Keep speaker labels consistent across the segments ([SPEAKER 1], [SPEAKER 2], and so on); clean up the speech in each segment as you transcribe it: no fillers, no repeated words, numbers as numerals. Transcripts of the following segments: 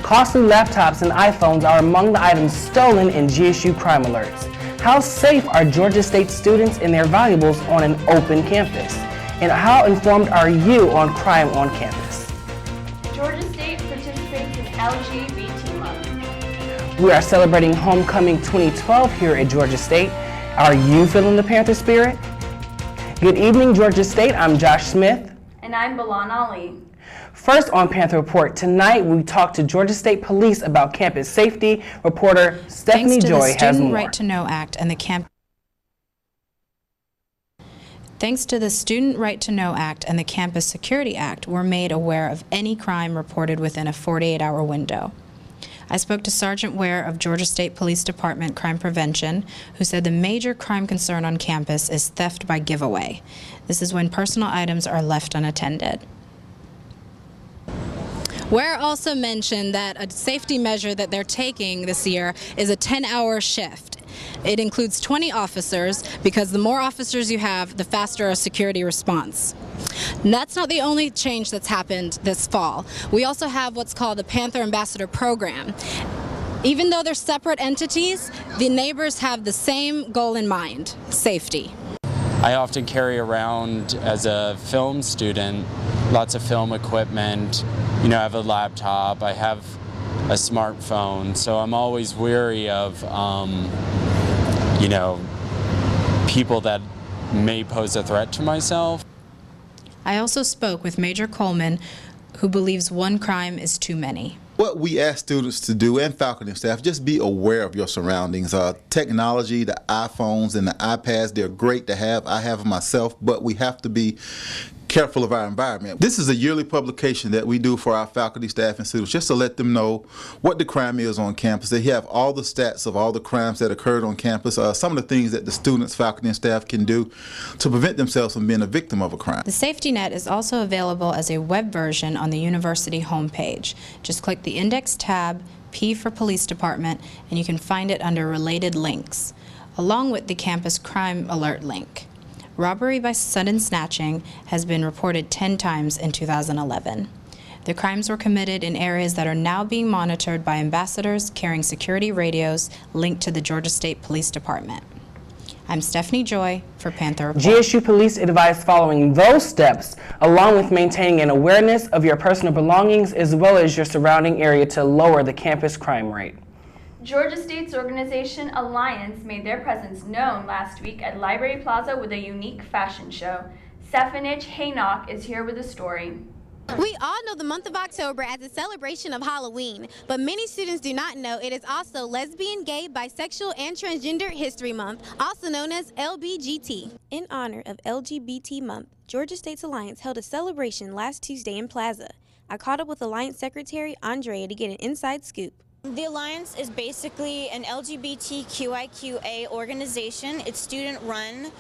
[SPEAKER 1] Costly laptops and iPhones are among the items stolen in GSU crime alerts. How safe are Georgia State students and their valuables on an open campus? And how informed are you on crime on campus?
[SPEAKER 2] Georgia State participates in LGBT Month.
[SPEAKER 1] We are celebrating Homecoming 2012 here at Georgia State. Are you feeling the Panther spirit? Good evening, Georgia State. I'm Josh Smith.
[SPEAKER 2] And I'm Balan Ali.
[SPEAKER 1] First on Panther Report, tonight we talked to Georgia State Police about campus safety. Reporter Stephanie Joy has more.
[SPEAKER 3] Thanks to the Student Right to Know Act and the Campus Security Act, we're made aware of any crime reported within a 48-hour window. I spoke to Sergeant Ware of Georgia State Police Department Crime Prevention, who said the major crime concern on campus is theft by giveaway. This is when personal items are left unattended. Ware also mentioned that a safety measure that they're taking this year is a 10-hour shift. It includes 20 officers because the more officers you have, the faster a security response. And that's not the only change that's happened this fall. We also have what's called the Panther Ambassador Program. Even though they're separate entities, the neighbors have the same goal in mind: safety.
[SPEAKER 4] I often carry around, as a film student, lots of film equipment. You know, I have a laptop, I have a smartphone, so I'm always wary of, you know, people that may pose a threat to myself.
[SPEAKER 3] I also spoke with Major Coleman, who believes one crime is too many.
[SPEAKER 5] What we ask students to do, and faculty and staff, just be aware of your surroundings. Technology, the iPhones and the iPads, they're great to have. I have them myself, but we have to be careful of our environment. This is a yearly publication that we do for our faculty, staff, and students, just to let them know what the crime is on campus. They have all the stats of all the crimes that occurred on campus, some of the things that the students, faculty, and staff can do to prevent themselves from being a victim of a crime.
[SPEAKER 3] The safety net is also available as a web version on the university homepage. Just click the index tab, P for Police Department, and you can find it under related links, along with the campus crime alert link. Robbery by sudden snatching has been reported 10 times in 2011. The crimes were committed in areas that are now being monitored by ambassadors carrying security radios linked to the Georgia State Police Department. I'm Stephanie Joy for Panther Report.
[SPEAKER 1] GSU Police advise following those steps, along with maintaining an awareness of your personal belongings as well as your surrounding area to lower the campus crime rate.
[SPEAKER 2] Georgia State's organization Alliance made their presence known last week at Library Plaza with a unique fashion show. Stefanich Haynock is here with a story.
[SPEAKER 6] We all know the month of October as a celebration of Halloween, but many students do not know it is also Lesbian, Gay, Bisexual, and Transgender History Month, also known as LBGT. In honor of LGBT Month, Georgia State's Alliance held a celebration last Tuesday in Plaza. I caught up with Alliance Secretary Andrea to get an inside scoop.
[SPEAKER 7] The Alliance is basically an LGBTQIA organization. It's student-run,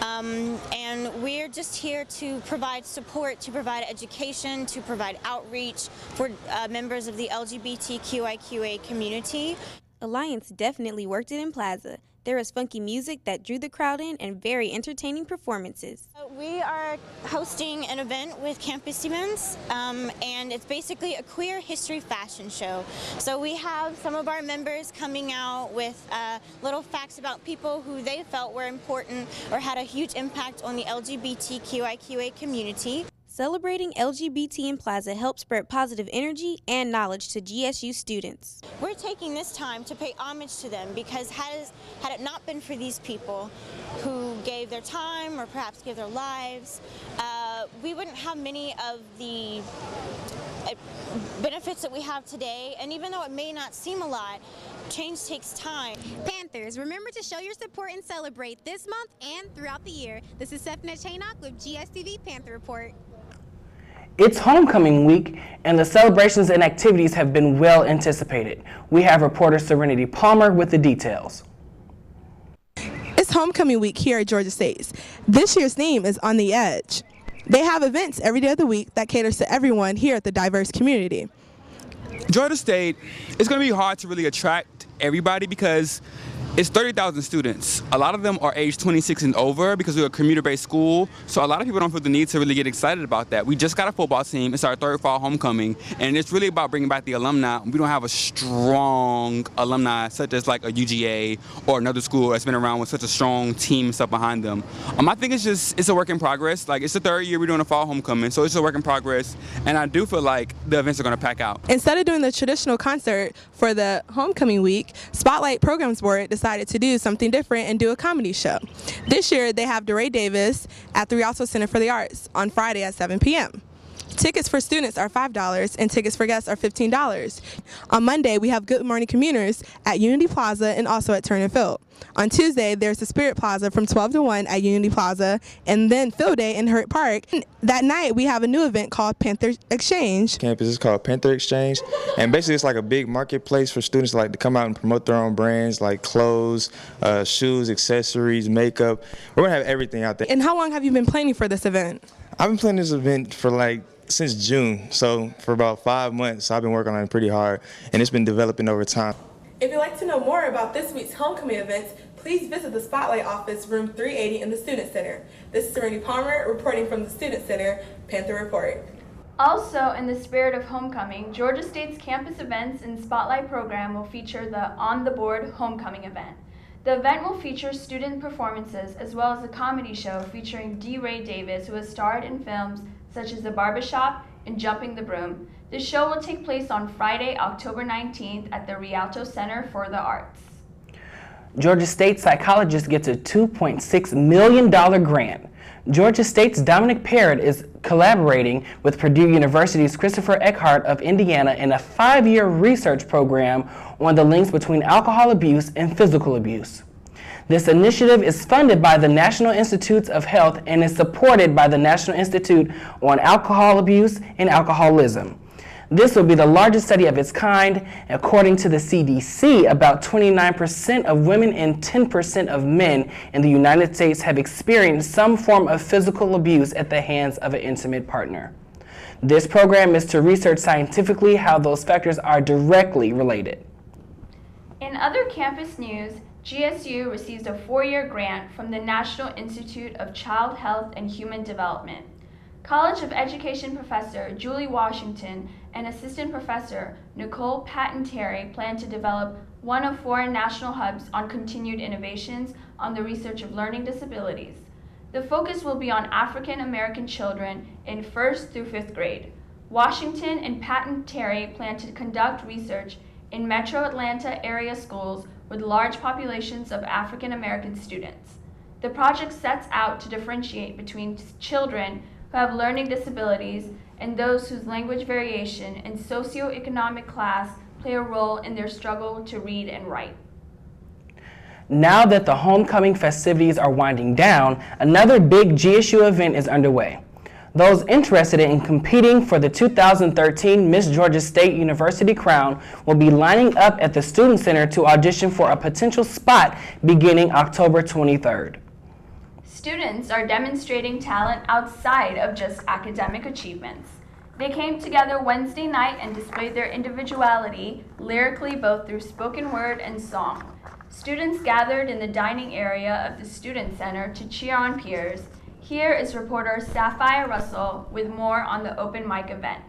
[SPEAKER 7] and we're just here to provide support, to provide education, to provide outreach for members of the LGBTQIA community.
[SPEAKER 6] Alliance definitely worked it in Plaza. There was funky music that drew the crowd in and very entertaining performances.
[SPEAKER 7] We are hosting an event with campus events, and it's basically a queer history fashion show. So we have some of our members coming out with little facts about people who they felt were important or had a huge impact on the LGBTQIA community.
[SPEAKER 6] Celebrating LGBT in Plaza helps spread positive energy and knowledge to GSU students.
[SPEAKER 7] We're taking this time to pay homage to them because had it not been for these people who gave their time or perhaps gave their lives, we wouldn't have many of the benefits that we have today. And even though it may not seem a lot, change takes time.
[SPEAKER 6] Panthers, remember to show your support and celebrate this month and throughout the year. This is Stephanie Haynock with GSTV Panther Report.
[SPEAKER 1] It's homecoming week, and the celebrations and activities have been well anticipated. We have reporter Serenity Palmer with the details.
[SPEAKER 8] It's homecoming week here at Georgia State. This year's theme is On the Edge. They have events every day of the week that caters to everyone here at the diverse community.
[SPEAKER 9] Georgia State, it's going to be hard to really attract everybody because It's 30,000 students. A lot of them are age 26 and over because we're a commuter-based school, so a lot of people don't feel the need to really get excited about that. We just got a football team. It's our third fall homecoming, and it's really about bringing back the alumni. We don't have a strong alumni such as like a UGA or another school that's been around with such a strong team and stuff behind them. I think it's a work in progress. Like, it's the third year we're doing a fall homecoming, so it's a work in progress, and I do feel like the events are going to pack out.
[SPEAKER 8] Instead of doing the traditional concert for the homecoming week, Spotlight Programs Board decided to do something different and do a comedy show. This year they have DeRay Davis at the Rialto Center for the Arts on Friday at 7 p.m. Tickets for students are $5 and tickets for guests are $15. On Monday we have Good Morning Commuters at Unity Plaza and also at Turner Field. On Tuesday there's the Spirit Plaza from 12 to 1 at Unity Plaza, and then Field Day in Hurt Park. That night we have a new event called Panther Exchange.
[SPEAKER 10] Campus is called Panther Exchange, and basically it's like a big marketplace for students like to come out and promote their own brands like clothes, shoes, accessories, makeup. We're gonna have everything out there.
[SPEAKER 8] And how long have you been planning for this event?
[SPEAKER 10] I've been planning this event for since June, so for about 5 months. So I've been working on it pretty hard, and it's been developing over time.
[SPEAKER 8] If you'd like to know more about this week's homecoming events, please visit the Spotlight office, room 380 in the Student Center. This is Serenity Palmer reporting from the Student Center, Panther Report.
[SPEAKER 2] Also, in the spirit of homecoming, Georgia State's campus events and Spotlight program will feature the On the Board Homecoming event. The event will feature student performances as well as a comedy show featuring DeRay Davis, who has starred in films such as The Barbershop and Jumping the Broom. The show will take place on Friday, October 19th at the Rialto Center for the Arts.
[SPEAKER 1] Georgia State psychologist gets a $2.6 million grant. Georgia State's Dominic Parrott is collaborating with Purdue University's Christopher Eckhart of Indiana in a 5-year research program on the links between alcohol abuse and physical abuse. This initiative is funded by the National Institutes of Health and is supported by the National Institute on Alcohol Abuse and Alcoholism. This will be the largest study of its kind. According to the CDC, about 29% of women and 10% of men in the United States have experienced some form of physical abuse at the hands of an intimate partner. This program is to research scientifically how those factors are directly related.
[SPEAKER 2] In other campus news, GSU receives a 4-year grant from the National Institute of Child Health and Human Development. College of Education professor Julie Washington and assistant professor Nicole Patton-Terry plan to develop one of 4 national hubs on continued innovations on the research of learning disabilities. The focus will be on African American children in 1st through 5th grade. Washington and Patton-Terry plan to conduct research in Metro Atlanta area schools with large populations of African American students. The project sets out to differentiate between children who have learning disabilities and those whose language variation and socioeconomic class play a role in their struggle to read and write.
[SPEAKER 1] Now that the homecoming festivities are winding down, another big GSU event is underway. Those interested in competing for the 2013 Miss Georgia State University crown will be lining up at the Student Center to audition for a potential spot beginning October 23rd.
[SPEAKER 2] Students are demonstrating talent outside of just academic achievements. They came together Wednesday night and displayed their individuality lyrically both through spoken word and song. Students gathered in the dining area of the Student Center to cheer on peers. Here is reporter Sapphire Russell with more on the open mic event.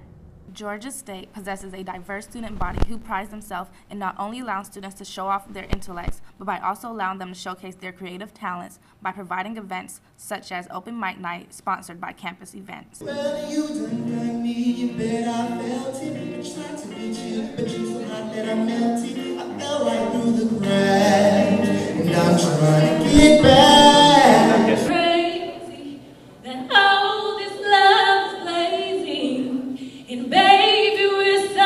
[SPEAKER 11] Georgia State possesses a diverse student body who prides themselves in not only allowing students to show off their intellects, but by also allowing them to showcase their creative talents by providing events such as Open Mic Night, sponsored by Campus Events.
[SPEAKER 12] Well, you done like me, you bet I felt it. I tried to beat you, but you so hot that I melted. I fell right through the cracks, and I'm trying to get back.
[SPEAKER 13] Crazy that all this love is blazing, and baby we're so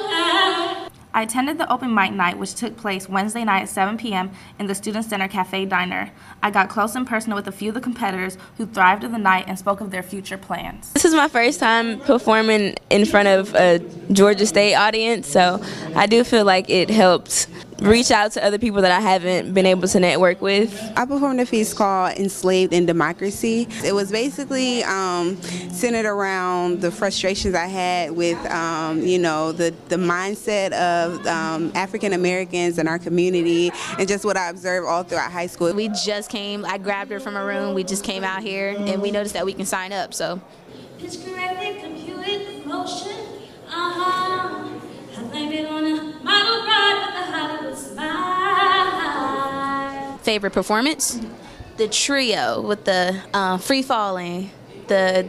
[SPEAKER 13] high.
[SPEAKER 11] I attended the Open Mic Night, which took place Wednesday night at 7 p.m. in the Student Center Cafe Diner. I got close and personal with a few of the competitors who thrived in the night and spoke of their future plans.
[SPEAKER 14] This is my first time performing in front of a Georgia State audience, so I do feel like it helped reach out to other people that I haven't been able to network with.
[SPEAKER 15] I performed a piece called Enslaved in Democracy. It was basically centered around the frustrations I had with, the mindset of African Americans in our community and just what I observed all throughout high school.
[SPEAKER 14] We just came, I grabbed her from her room, we just came out here and we noticed that we can sign up, so.
[SPEAKER 13] It's correctly computed motion. I blamed it on a model bride with a Hollywood smile.
[SPEAKER 14] Favorite performance? The trio with the free falling, the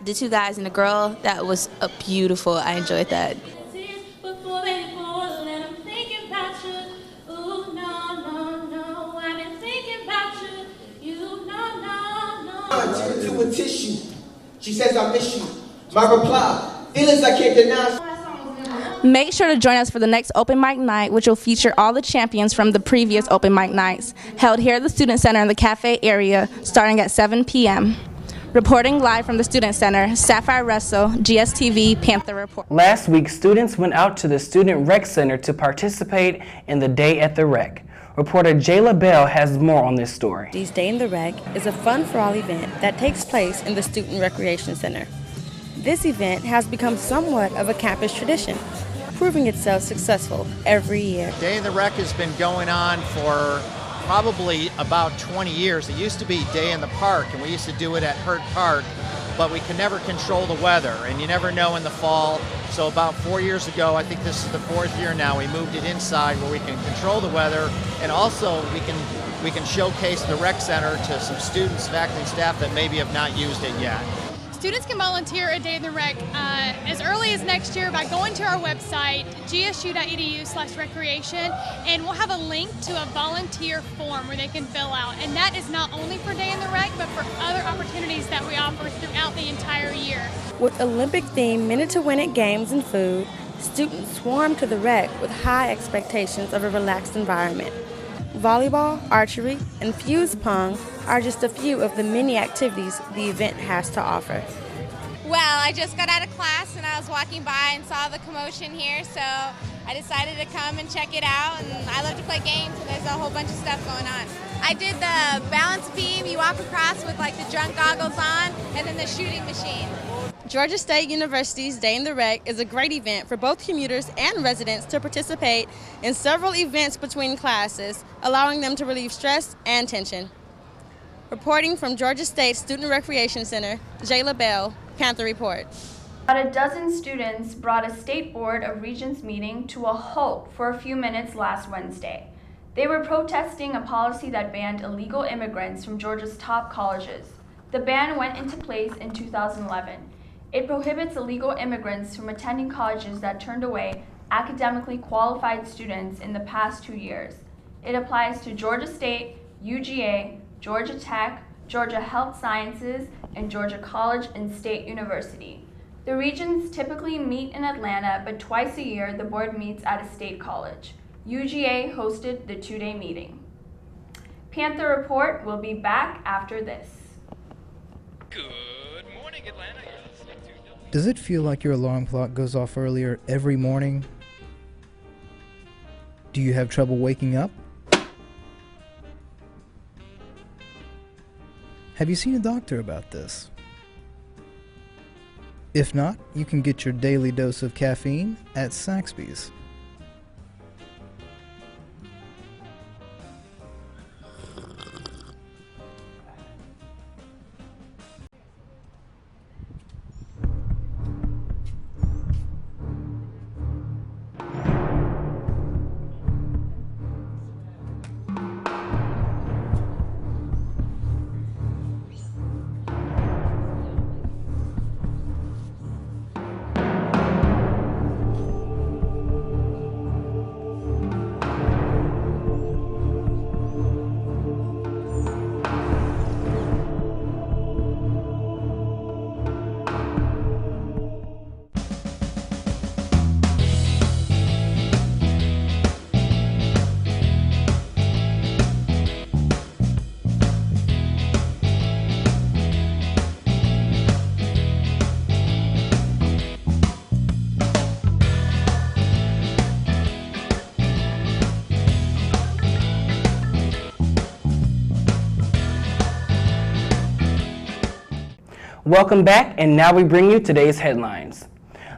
[SPEAKER 14] two guys and the girl. That was beautiful. I enjoyed that.
[SPEAKER 13] Before they fall, and I'm thinking about you. Ooh, no, I've been thinking about you. You, no.
[SPEAKER 12] To a tissue. She says I miss you. My reply, feelings I can't deny.
[SPEAKER 11] Make sure to join us for the next open mic night, which will feature all the champions from the previous open mic nights, held here at the Student Center in the cafe area, starting at 7 p.m. Reporting live from the Student Center, Sapphire Russell, GSTV, Panther Report.
[SPEAKER 1] Last week, students went out to the Student Rec Center to participate in the Day at the Rec. Reporter Jayla Bell has more on this story.
[SPEAKER 16] This Day in the Rec is a fun for all event that takes place in the Student Recreation Center. This event has become somewhat of a campus tradition, proving itself successful every year.
[SPEAKER 17] Day in the Rec has been going on for probably about 20 years. It used to be Day in the Park, and we used to do it at Hurt Park, but we could never control the weather, and you never know in the fall. So about 4 years ago, I think this is the 4th year now, we moved it inside where we can control the weather, and also we can showcase the rec center to some students, faculty, staff that maybe have not used it yet.
[SPEAKER 18] Students can volunteer at Day in the Rec as early as next year by going to our website, gsu.edu/recreation, and we'll have a link to a volunteer form where they can fill out. And that is not only for Day in the Rec, but for other opportunities that we offer throughout the entire year.
[SPEAKER 16] With Olympic-themed minute-to-win-it games and food, students swarm to the rec with high expectations of a relaxed environment. Volleyball, archery, and fuse pong are just a few of the many activities the event has to offer.
[SPEAKER 19] Well, I just got out of class and I was walking by and saw the commotion here, so I decided to come and check it out, and I love to play games, and there's a whole bunch of stuff going on. I did the balance beam, you walk across with like the drunk goggles on, and then the shooting machine.
[SPEAKER 16] Georgia State University's Day in the Rec is a great event for both commuters and residents to participate in several events between classes, allowing them to relieve stress and tension. Reporting from Georgia State Student Recreation Center, Jayla Bell, Panther Report.
[SPEAKER 2] About a dozen students brought a State Board of Regents meeting to a halt for a few minutes last Wednesday. They were protesting a policy that banned illegal immigrants from Georgia's top colleges. The ban went into place in 2011. It prohibits illegal immigrants from attending colleges that turned away academically qualified students in the past 2 years. It applies to Georgia State, UGA, Georgia Tech, Georgia Health Sciences, and Georgia College and State University. The regents typically meet in Atlanta, but twice a year the board meets at a state college. UGA hosted the 2-day meeting. Panther Report will be back after this.
[SPEAKER 20] Good morning, Atlanta.
[SPEAKER 21] Does it feel like your alarm clock goes off earlier every morning? Do you have trouble waking up? Have you seen a doctor about this? If not, you can get your daily dose of caffeine at Saxby's.
[SPEAKER 1] Welcome back, and now we bring you today's headlines.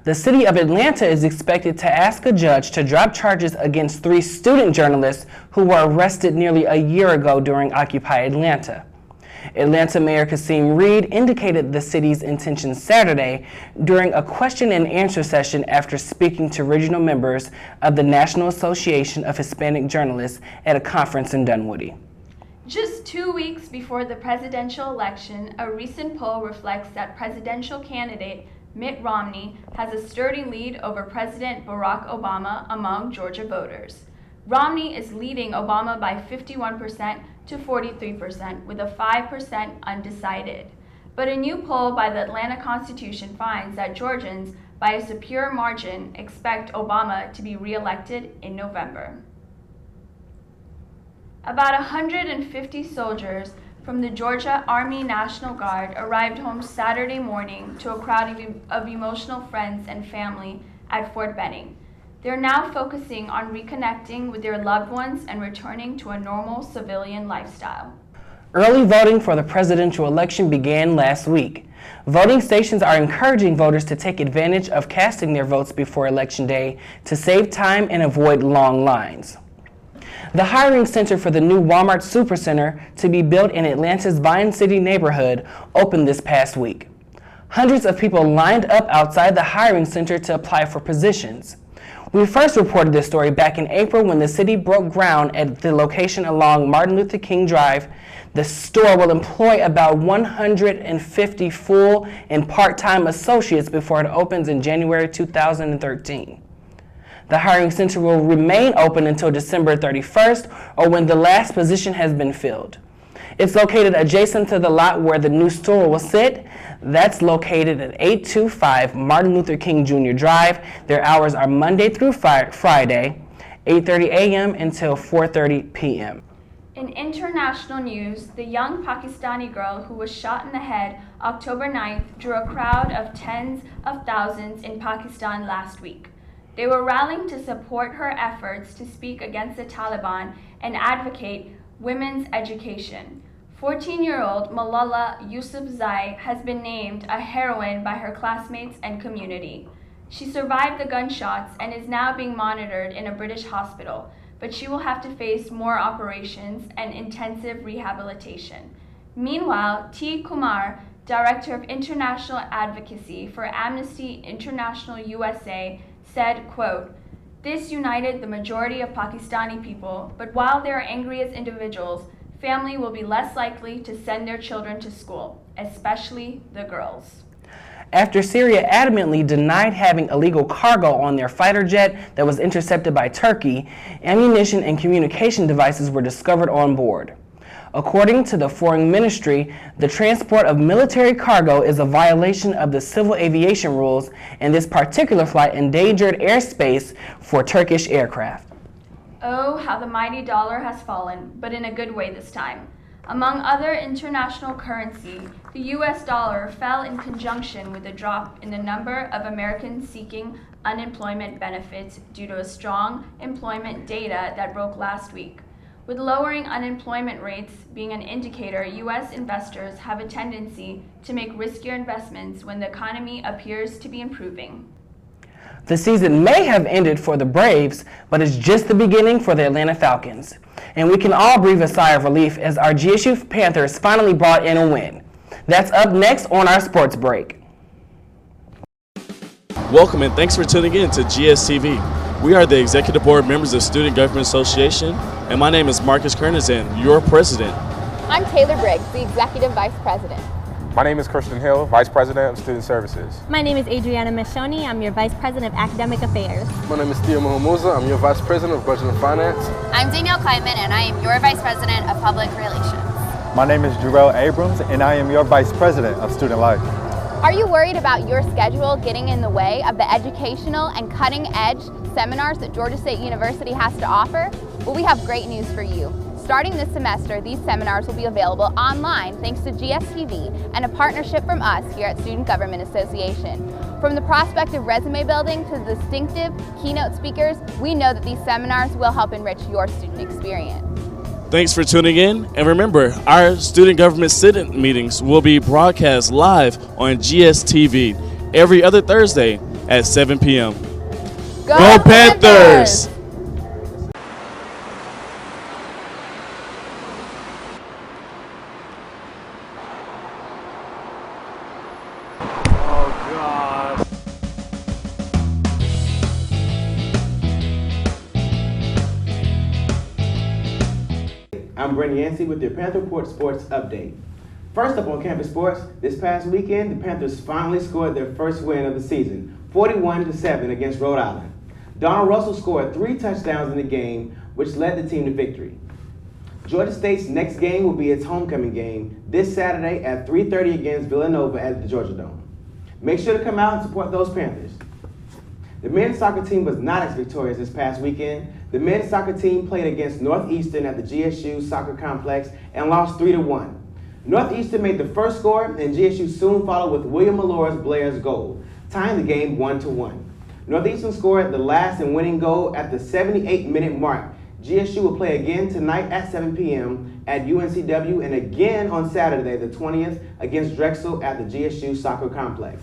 [SPEAKER 1] The city of Atlanta is expected to ask a judge to drop charges against 3 student journalists who were arrested nearly a year ago during Occupy Atlanta. Atlanta Mayor Kasim Reed indicated the city's intention Saturday during a question and answer session after speaking to regional members of the National Association of Hispanic Journalists at a conference in Dunwoody.
[SPEAKER 2] Just 2 weeks before the presidential election, a recent poll reflects that presidential candidate Mitt Romney has a sturdy lead over President Barack Obama among Georgia voters. Romney is leading Obama by 51% to 43%, with a 5% undecided. But a new poll by the Atlanta Constitution finds that Georgians, by a superior margin, expect Obama to be re-elected in November. About 150 soldiers from the Georgia Army National Guard arrived home Saturday morning to a crowd of emotional friends and family at Fort Benning. They're now focusing on reconnecting with their loved ones and returning to a normal civilian lifestyle.
[SPEAKER 1] Early voting for the presidential election began last week. Voting stations are encouraging voters to take advantage of casting their votes before Election Day to save time and avoid long lines. The hiring center for the new Walmart Supercenter to be built in Atlanta's Vine City neighborhood opened this past week. Hundreds of people lined up outside the hiring center to apply for positions. We first reported this story back in April when the city broke ground at the location along Martin Luther King Drive. The store will employ about 150 full and part-time associates before it opens in January 2013. The hiring center will remain open until December 31st or when the last position has been filled. It's located adjacent to the lot where the new store will sit. That's located at 825 Martin Luther King Jr. Drive. Their hours are Monday through Friday, 8:30 a.m. until 4:30 p.m.
[SPEAKER 2] In international news, the young Pakistani girl who was shot in the head October 9th drew a crowd of tens of thousands in Pakistan last week. They were rallying to support her efforts to speak against the Taliban and advocate women's education. 14-year-old Malala Yousafzai has been named a heroine by her classmates and community. She survived the gunshots and is now being monitored in a British hospital, but she will have to face more operations and intensive rehabilitation. Meanwhile, T. Kumar, Director of International Advocacy for Amnesty International USA, said, quote, "This united the majority of Pakistani people, but while they are angry as individuals, family will be less likely to send their children to school, especially the girls."
[SPEAKER 1] After Syria adamantly denied having illegal cargo on their fighter jet that was intercepted by Turkey, ammunition and communication devices were discovered on board. According to the Foreign Ministry, the transport of military cargo is a violation of the civil aviation rules, and this particular flight endangered airspace for Turkish aircraft.
[SPEAKER 2] Oh, how the mighty dollar has fallen, but in a good way this time. Among other international currency, the US dollar fell in conjunction with a drop in the number of Americans seeking unemployment benefits due to a strong employment data that broke last week. With lowering unemployment rates being an indicator, U.S. investors have a tendency to make riskier investments when the economy appears to be improving.
[SPEAKER 1] The season may have ended for the Braves, but it's just the beginning for the Atlanta Falcons. And we can all breathe a sigh of relief as our GSU Panthers finally brought in a win. That's up next on our sports break.
[SPEAKER 20] Welcome and thanks for tuning in to GSTV. We are the Executive Board members of Student Government Association, and my name is Marcus Kernizan, your president.
[SPEAKER 22] I'm Taylor Briggs, the Executive Vice President.
[SPEAKER 23] My name is Christian Hill, Vice President of Student Services.
[SPEAKER 24] My name is Adriana Michoni. I'm your Vice President of Academic Affairs.
[SPEAKER 25] My name is Theo Mahamuza. I'm your Vice President of Budget and Finance.
[SPEAKER 26] I'm Danielle Kleiman, and I am your Vice President of Public Relations.
[SPEAKER 27] My name is Jarrell Abrams, and I am your Vice President of Student Life.
[SPEAKER 22] Are you worried about your schedule getting in the way of the educational and cutting-edge seminars that Georgia State University has to offer? Well, we have great news for you. Starting this semester, these seminars will be available online thanks to GSTV and a partnership from us here at Student Government Association. From the prospect of resume building to the distinctive keynote speakers, we know that these seminars will help enrich your student experience.
[SPEAKER 20] Thanks for tuning in, and remember, our student government sit-in meetings will be broadcast live on GSTV every other Thursday at 7 p.m. Go Panthers!
[SPEAKER 3] I'm Brent Yancey with your Panther Report Sports Update. First up on campus sports, this past weekend, the Panthers finally scored their first win of the season, 41-7 against Rhode Island. Donald Russell scored 3 touchdowns in the game, which led the team to victory. Georgia State's next game will be its homecoming game this Saturday at 3:30 against Villanova at the Georgia Dome. Make sure to come out and support those Panthers. The men's soccer team was not as victorious this past weekend. The men's soccer team played against Northeastern at the GSU soccer complex and lost 3-1. Northeastern made the first score, and GSU soon followed with William Malora's Blair's goal, tying the game 1-1. Northeastern scored the last and winning goal at the 78-minute mark. GSU will play again tonight at 7 p.m. at UNCW and again on Saturday the 20th against Drexel at the GSU soccer complex.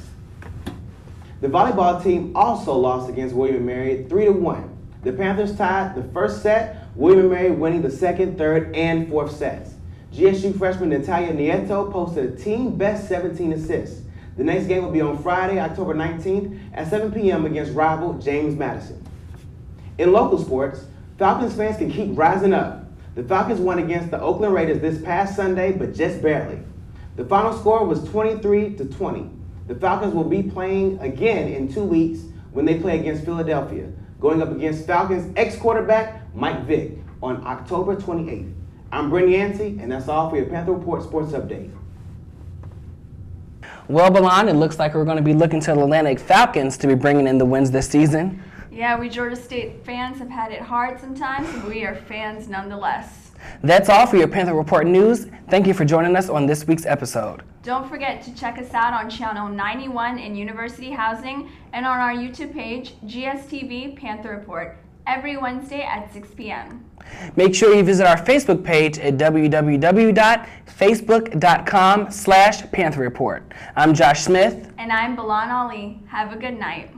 [SPEAKER 3] The volleyball team also lost against William & Mary 3-1. The Panthers tied the first set, William & Mary winning the second, third, and fourth sets. GSU freshman Natalia Nieto posted a team-best 17 assists. The next game will be on Friday, October 19th at 7 p.m. against rival James Madison. In local sports, Falcons fans can keep rising up. The Falcons won against the Oakland Raiders this past Sunday, but just barely. The final score was 23-20. The Falcons will be playing again in 2 weeks when they play against Philadelphia, going up against Falcons ex-quarterback Mike Vick on October 28th. I'm Brent Yancey, and that's all for your Panther Report Sports Update.
[SPEAKER 1] Well, Belon, it looks like we're going to be looking to the Atlantic Falcons to be bringing in the wins this season.
[SPEAKER 2] Yeah, we Georgia State fans have had it hard sometimes, but we are fans nonetheless.
[SPEAKER 1] That's all for your Panther Report news. Thank you for joining us on this week's episode.
[SPEAKER 2] Don't forget to check us out on Channel 91 in University Housing and on our YouTube page, GSTV Panther Report, every Wednesday at 6 p.m.
[SPEAKER 1] Make sure you visit our Facebook page at www.facebook.com/Panther Report. I'm Josh Smith.
[SPEAKER 2] And I'm Balan Ali. Have a good night.